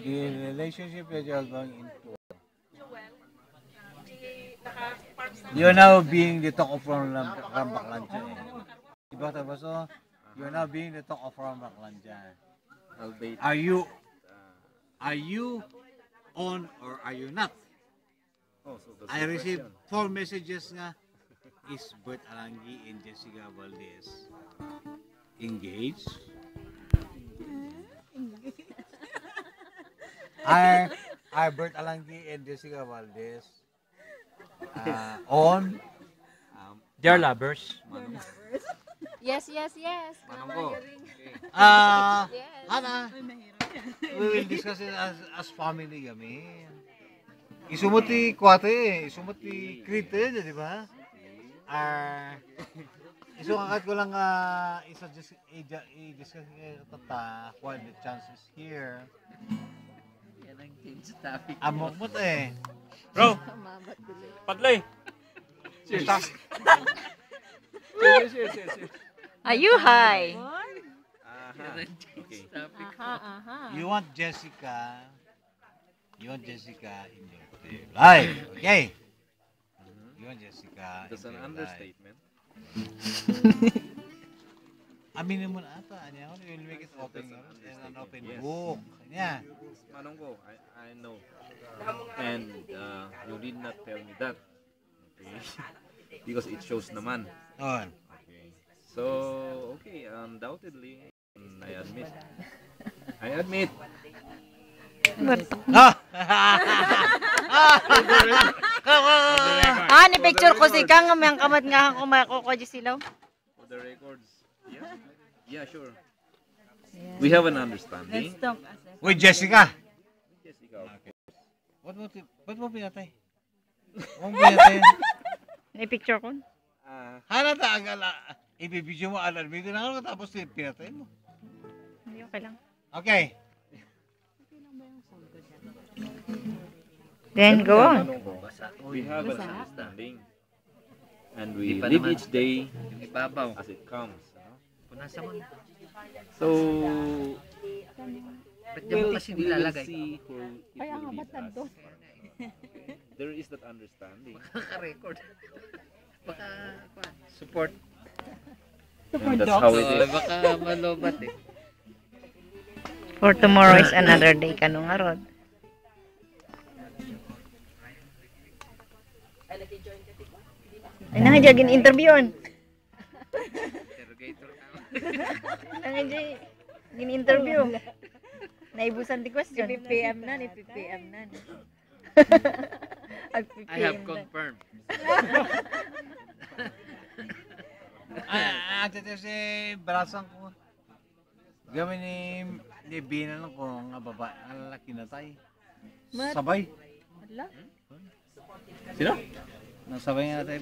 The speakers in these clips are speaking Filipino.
the relationship that you're going into. You're now being the talk of Rambaklancha. Diba tapos so, you're now being the talk of Rambaklancha. Are you on or are you not? Oh, so I received 4 messages nga. Is Bert Alangi and Jessica Valdez engaged? Are Bert Alangi and Jessica Valdez on? They're lovers. Yes. Manong ko. Yes. Hana, we will discuss it as family kami. Isumuti kwate, isumuti krite, di ba? Isukakat ko lang i-discuss tata while the chance is here. Yan ang change topic. Amok mo eh. Bro! Padlay! Cheers. Cheers. Ayuhay. Yan ang change topic. You want Jessica in your life, okay? You want Jessica That's in an your understatement. life. Aminin mo na ata, you will make it open, an open Yes. book. Yeah. Manong ko, I know. And you did not tell me that. Okay. Because it shows naman. On. Okay. So, okay, undoubtedly, I admit. Ni picture ko si Kang may kamat nga ako makoko di silaw. For the records, yeah, sure. We have an understanding. Wait, Jessica. Jessica, okay. Ba't mo pinatay? Huwag mo pinatay. Ni picture ko. Halata agala. Ibibidyo mo alam mo na ako tapos pinatay mo. Hindi okay lang. Okay. Then go on. We have an understanding. And we Di pa live naman. each day Yung ibabaw. as it comes. Punasan mo. So, Ba't di mo kasi we will nilalagay? see who it will lead us. There is that understanding. Kaka-record. Baka, support. And that's how it is. Baka malobat eh. For tomorrow is another day kanong arod. Ay nangajagin interviewan. Interrogator ka. Nangajagin interview. Naibusan di question. PPM na. I have confirmed. Ate si Brasang ko. Gawin ni Binan ko nga babae. Ang laki na tayo. Sabay. Sino? Nasabay nga tayo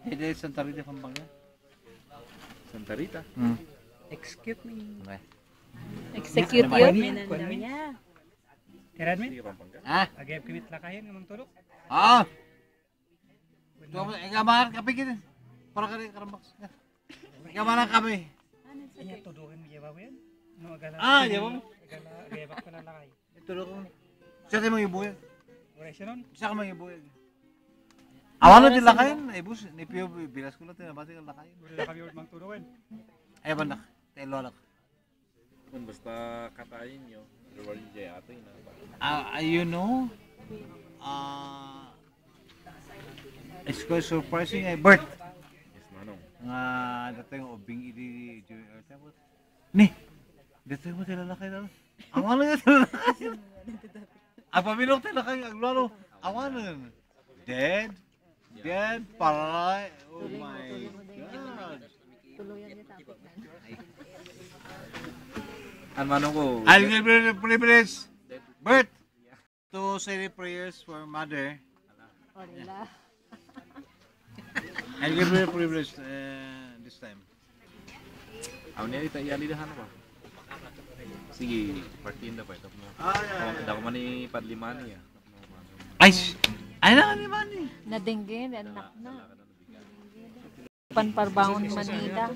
pwede Santa Rita, Pampanga. Santa Rita. Excuse me. Okay. Execute yun. Tiradmin? Sige, Pampanga. Agayab kimit lakayan ng tulog. Ikaw kapigin. Para ka rin karambaks. Ikaw kami. Iya tuduhan mo yabaw yan. No, agala. Yabaw mo. Agayab ko na lakay. Tulog ko. Siya tayo mga ibuyan. Oresyon nun? Siya ka mga ibuyan. Awan na din lakayin. Ay bus. Ni Pio bilas ko lang tinabati kang lakayin. Wala kami ulit mang tuduhan. Ay bandak. Tayo lolak. Kung basta katain nyo, reward nyo dyan ato yun. You know, it's quite surprising. Bert, Yes, Manong. nga datay yung obing idi ni datay mo tilalakay na awan na tilalakay ang paminok tilalakay ang lalo awan dead paray, oh my god. Ang Manong ko, I'll give you the privilege, Bert, to say the prayers for mother. I'll give you the privilege this time. ako niya ito ialidahan ba? Sige, partiin na pa ito. Ako man ni Padlimani. Ay na ni Manny. Nadengge, anak na. Panparbangon Manila.